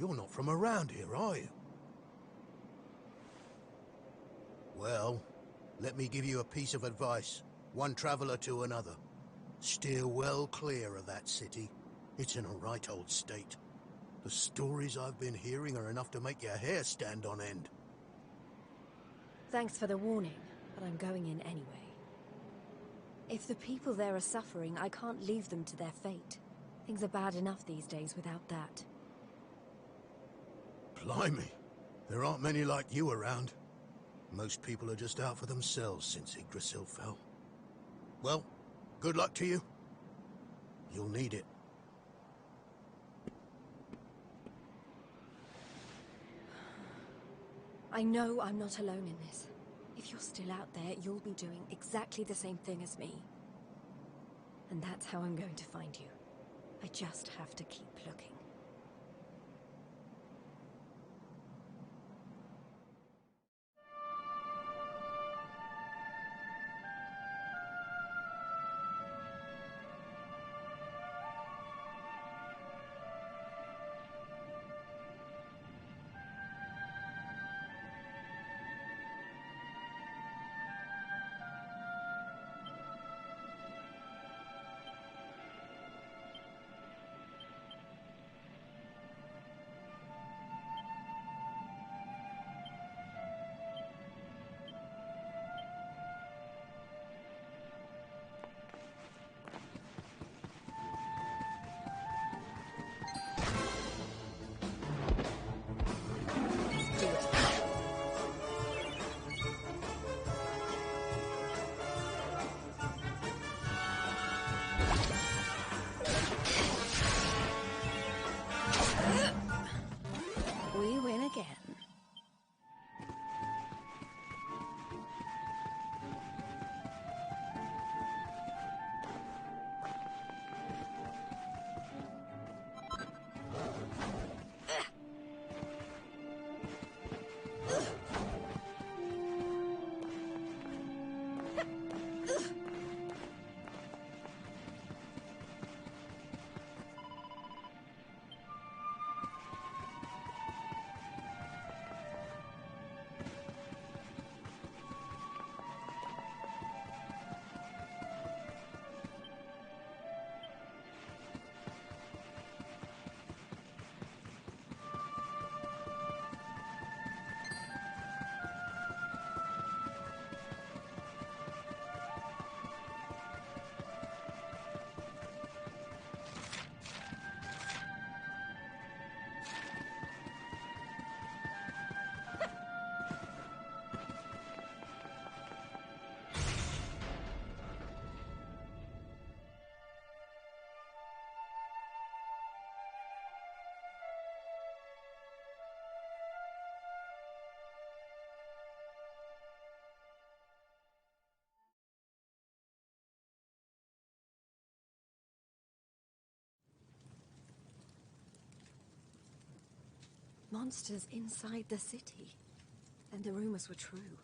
You're not from around here, are you? Well, let me give you a piece of advice. One traveler to another. Steer well clear of that city. It's in a right old state. The stories I've been hearing are enough to make your hair stand on end. Thanks for the warning, but I'm going in anyway. If the people there are suffering, I can't leave them to their fate. Things are bad enough these days without that. Blimey, there aren't many like you around. Most people are just out for themselves since Yggdrasil fell. Well, good luck to you. You'll need it. I know I'm not alone in this. If you're still out there, you'll be doing exactly the same thing as me. And that's how I'm going to find you. I just have to keep looking. We win again. Monsters inside the city. And the rumors were true.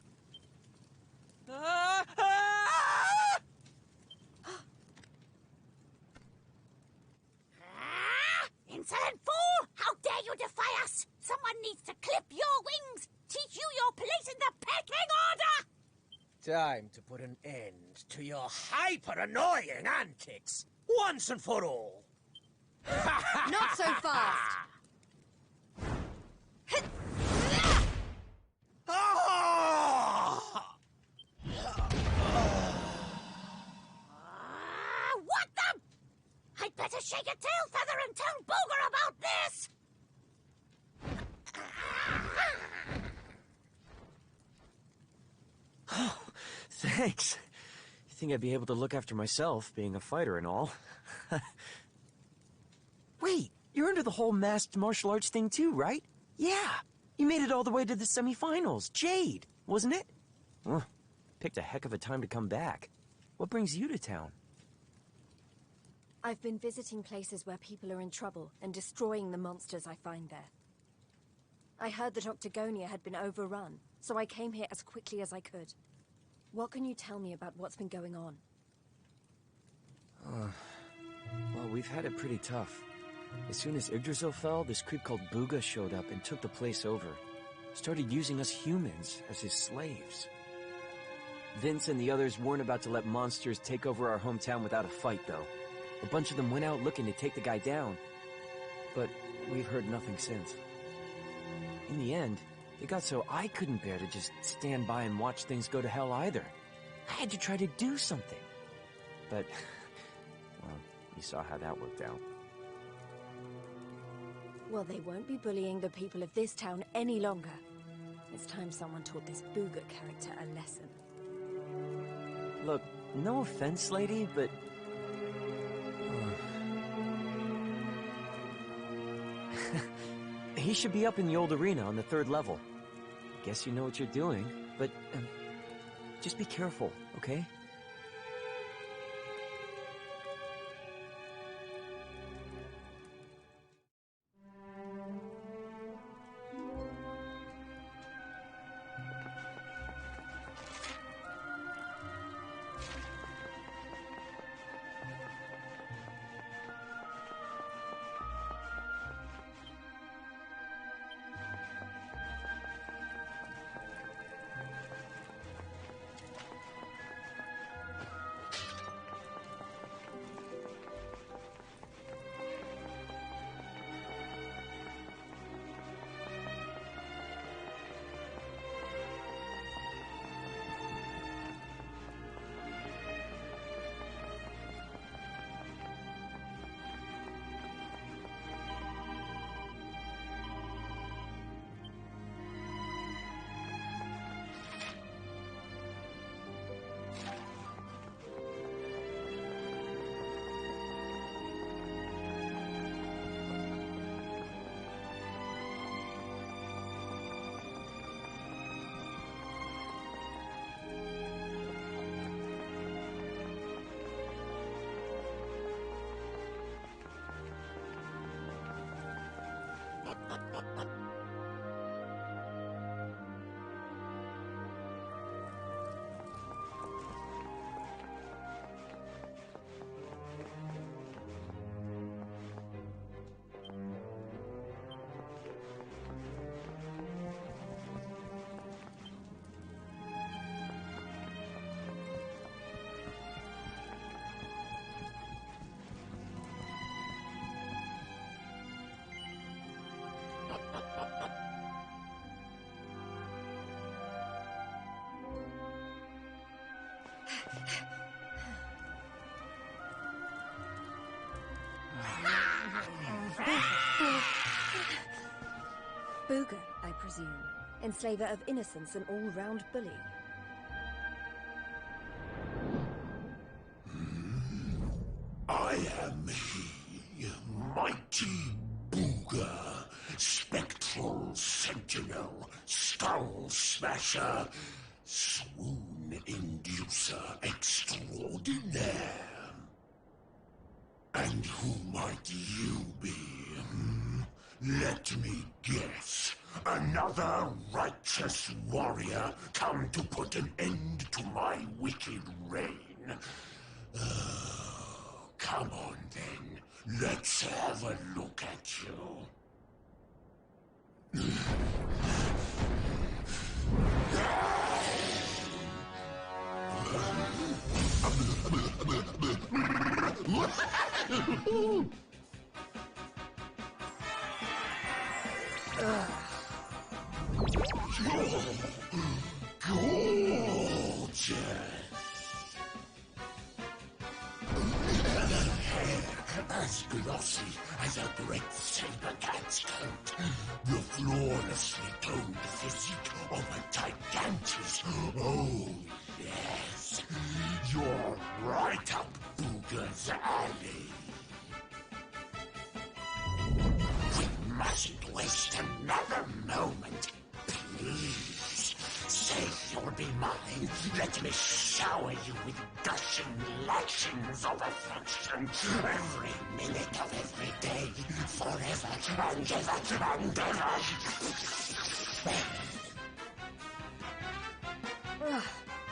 Insolent fool! How dare you defy us! Someone needs to clip your wings! Teach you your place in the pecking order! Time to put an end to your hyper-annoying antics, once and for all. Not so fast! What the? I'd better shake a tail feather and tell Booger about this! Oh, thanks. You think I'd be able to look after myself, being a fighter and all? Wait, you're into the whole masked martial arts thing too, right? Yeah, you made it all the way to the semifinals. Jade, wasn't it? Picked a heck of a time to come back. What brings you to town? I've been visiting places where people are in trouble and destroying the monsters I find there. I heard that Octagonia had been overrun, so I came here as quickly as I could. What can you tell me about what's been going on? Well, we've had it pretty tough. As soon as Yggdrasil fell, this creep called Booga showed up and took the place over. Started using us humans as his slaves. Vince and the others weren't about to let monsters take over our hometown without a fight, though. A bunch of them went out looking to take the guy down. But we've heard nothing since. In the end, it got so I couldn't bear to just stand by and watch things go to hell either. I had to try to do something. But, well, you saw how that worked out. Well, they won't be bullying the people of this town any longer. It's time someone taught this Booga character a lesson. Look, no offense, lady, but... he should be up in the old arena on the 3rd level. Guess you know what you're doing, but just be careful, okay? Booga, I presume. Enslaver of innocence and all-round bully. I am he, mighty Booga, spectral sentinel, skull smasher, swoon inducer extraordinaire. And who might you be? Let me guess. Another righteous warrior come to put an end to my wicked reign. Come on then, let's have a look at you. Gorgeous. As glossy as a great saber cat's coat. The flawlessly toned physique of a gigantus. Oh, yes. You're right up Booga's alley. We mustn't waste another moment. Please, say you'll be mine. Let me shower you with gushing lashings of affection. Every minute of every day, forever and ever and ever. Ugh,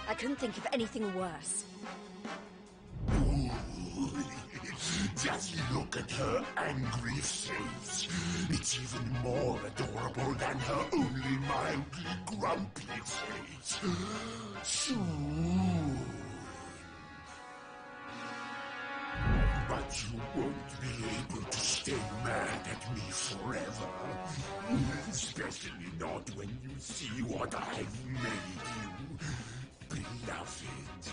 I couldn't think of anything worse. Just look at her angry face. It's even more adorable than her only mildly grumpy face. Soon. But you won't be able to stay mad at me forever. Especially not when you see what I've made you. Beloved,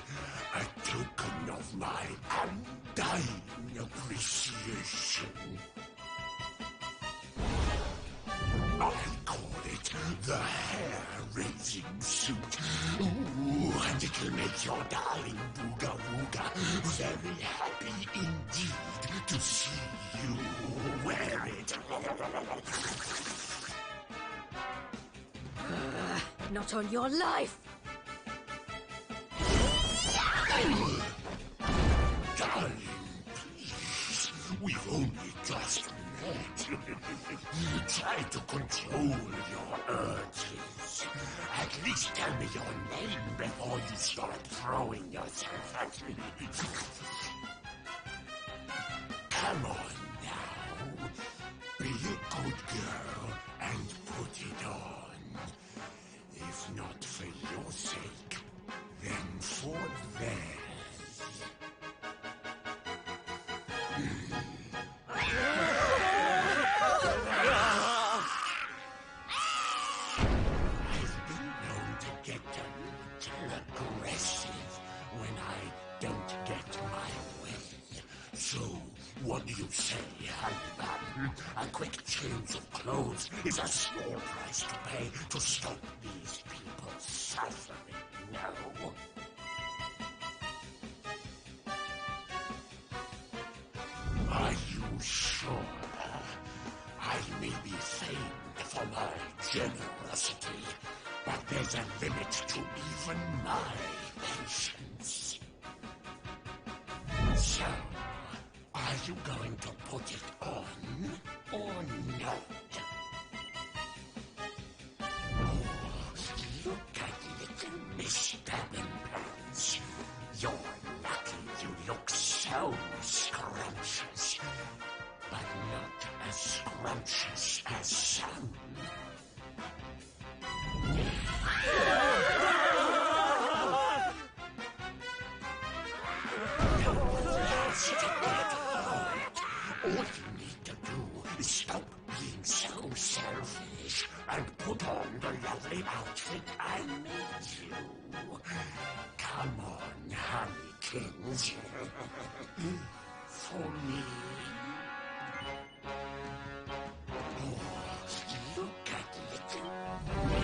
a token of my undying appreciation. I call it the hair-raising suit. Ooh, and it'll make your darling Booga Wooga very happy indeed to see you wear it. Not on your life! Darling, please, we've only just met. Try to control your urges. At least tell me your name before you start throwing yourself at me. Come on now. Be a good girl and put it on. If not for your sake, then for theirs. I've been known to get a little aggressive when I don't get my way. So, what do you say, honey bun? A quick change of clothes is a small price to pay to stop these people suffering, no? Are you sure? I may be famed for my generosity, but there's a limit to even my patience. So, are you going to put it on or not? Oh, look at little Miss Pants. You're lucky you look so scrumptious, but not as scrumptious as some. Just get hurt. All you need to do is stop being so selfish and put on the lovely outfit I made you. Come on, honeykins. For me. Oh, look at little me.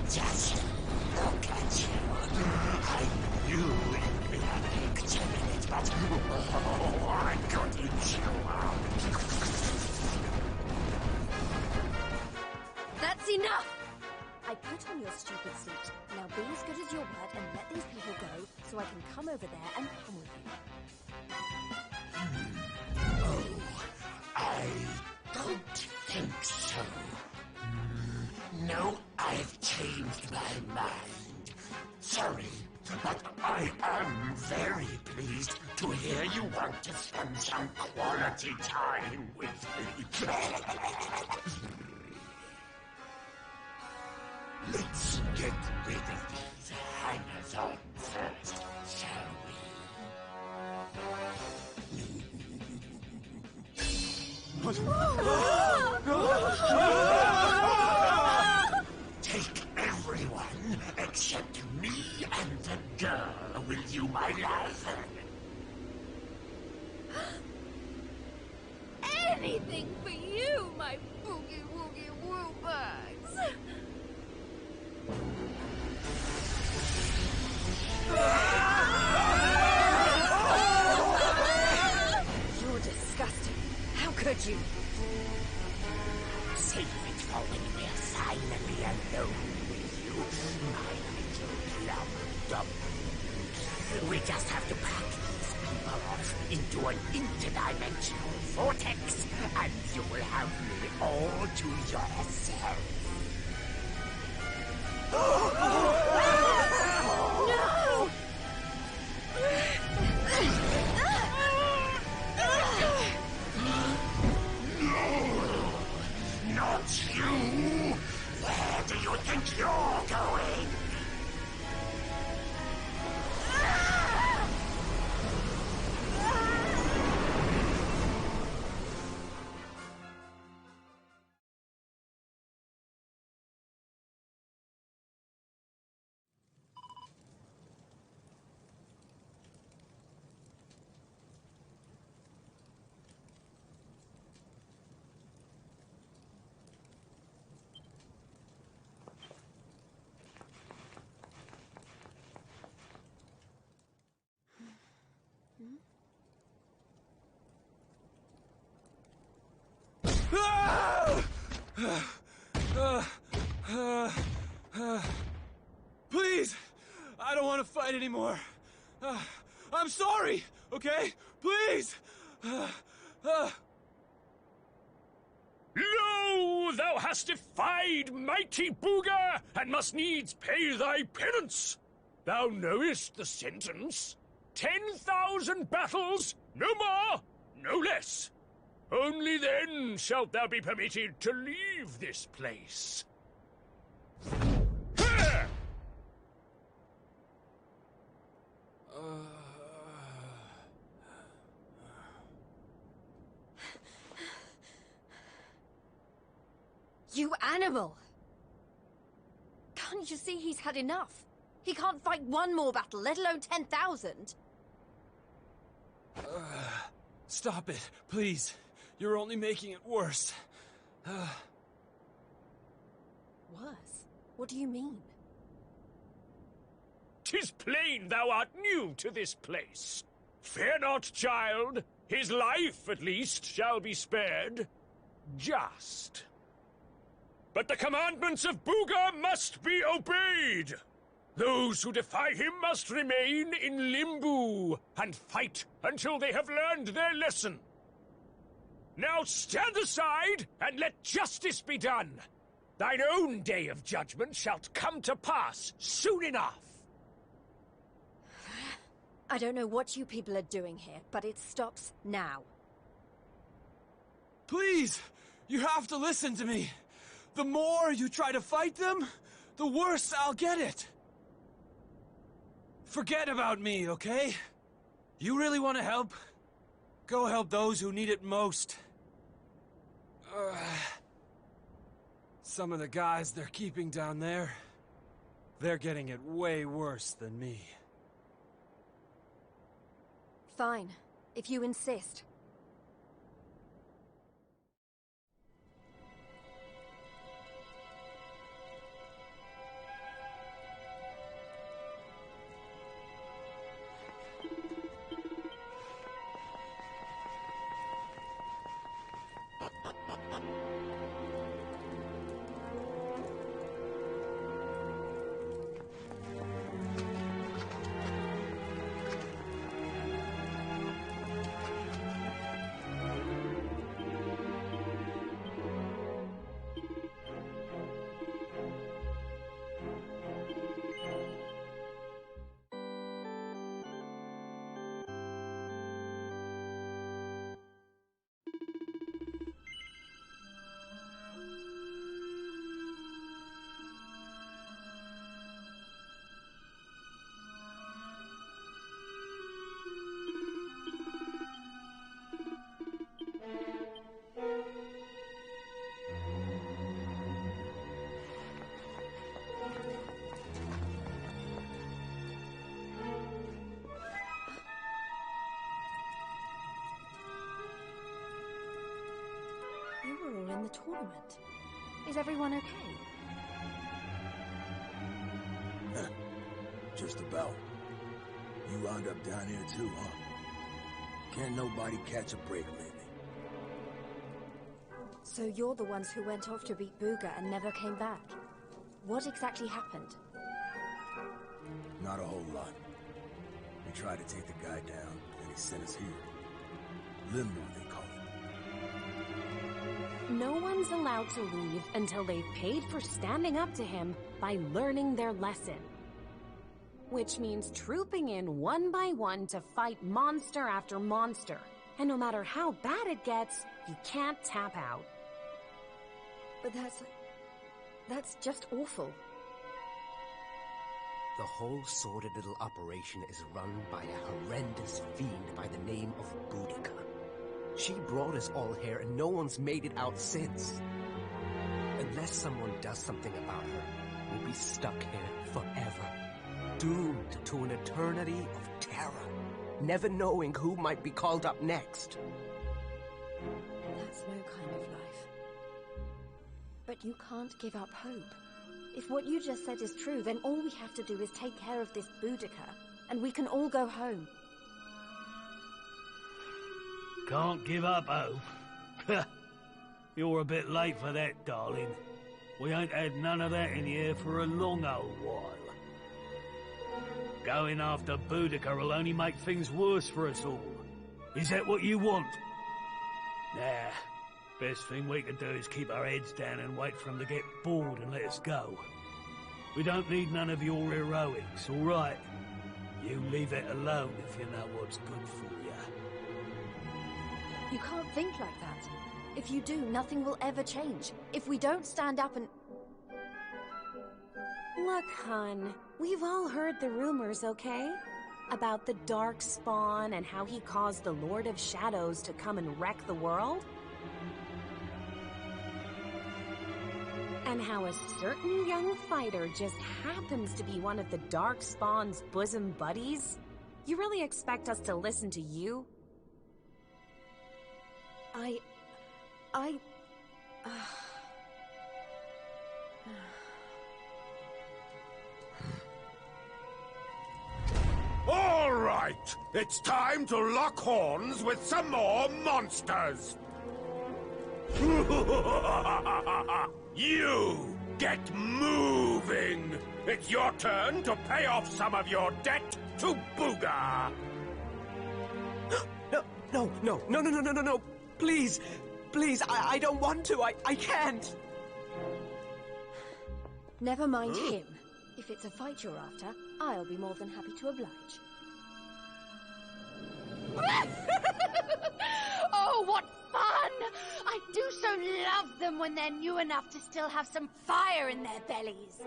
Just look at you. I knew you'd be a picture in it, but oh, I couldn't you up. That's enough! I put on your stupid suit. Now be as good as your word and let these people go so I can come over there and come with you. Oh, I don't think so. No, I've changed my mind. Sorry, but I am very pleased to hear you want to spend some quality time with me. Let's get rid of these hangers-on first, shall Take everyone except me and the girl with you, my love. Anything for you, my boogie woogie woo bugs! you. Save it for when we're finally alone with you, my little plum dumplings. We just have to pack these people off into an interdimensional vortex, and you will have me all to yourself. Not you! Where do you think you're going? Please! I don't want to fight anymore. I'm sorry, okay? Please! Lo, thou hast defied mighty Booga, and must needs pay thy penance. Thou knowest the sentence. 10,000 battles, no more, no less. Only then shalt thou be permitted to leave this place. Ha! You animal! Can't you see he's had enough? He can't fight one more battle, let alone 10,000. Stop it, please. You're only making it worse. Worse? What do you mean? 'Tis plain thou art new to this place. Fear not, child. His life, at least, shall be spared. Just. But the commandments of Booga must be obeyed. Those who defy him must remain in Limbo and fight until they have learned their lesson. Now stand aside and let justice be done. Thine own day of judgment shalt come to pass soon enough. I don't know what you people are doing here, but it stops now. Please! You have to listen to me. The more you try to fight them, the worse I'll get it. Forget about me, okay? You really want to help? Go help those who need it most. Some of the guys they're keeping down there, they're getting it way worse than me. Fine, if you insist. You were all in the tournament. Is everyone okay? Just about. You wound up down here too, huh? Can't nobody catch a break lately. So you're the ones who went off to beat Booga and never came back. What exactly happened? Not a whole lot. We tried to take the guy down, and he sent us here. Limbo, they call it. No one's allowed to leave until they've paid for standing up to him by learning their lesson. Which means trooping in one by one to fight monster after monster. And no matter how bad it gets, you can't tap out. But that's just awful. The whole sordid little operation is run by a horrendous fiend by the name of Boudica. She brought us all here and no one's made it out since. Unless someone does something about her, we'll be stuck here forever. Doomed to an eternity of terror, never knowing who might be called up next. That's no kind of life. But you can't give up hope. If what you just said is true, then all we have to do is take care of this Boudica, and we can all go home. Can't give up hope? You're a bit late for that, darling. We ain't had none of that in here for a long old while. Going after Boudica will only make things worse for us all. Is that what you want? Nah. Best thing we can do is keep our heads down and wait for them to get bored and let us go. We don't need none of your heroics, all right? You leave it alone if you know what's good for you. You can't think like that. If you do, nothing will ever change. If we don't stand up and... Look, hun, we've all heard the rumors, okay? About the Dark Spawn and how he caused the Lord of Shadows to come and wreck the world? And how a certain young fighter just happens to be one of the Dark Spawn's bosom buddies? You really expect us to listen to you? All right, it's time to lock horns with some more monsters. You get moving. It's your turn to pay off some of your debt to Booga. No. Please, I don't want to. I can't. Never mind him. If it's a fight you're after, I'll be more than happy to oblige. Oh, what fun! I do so love them when they're new enough to still have some fire in their bellies.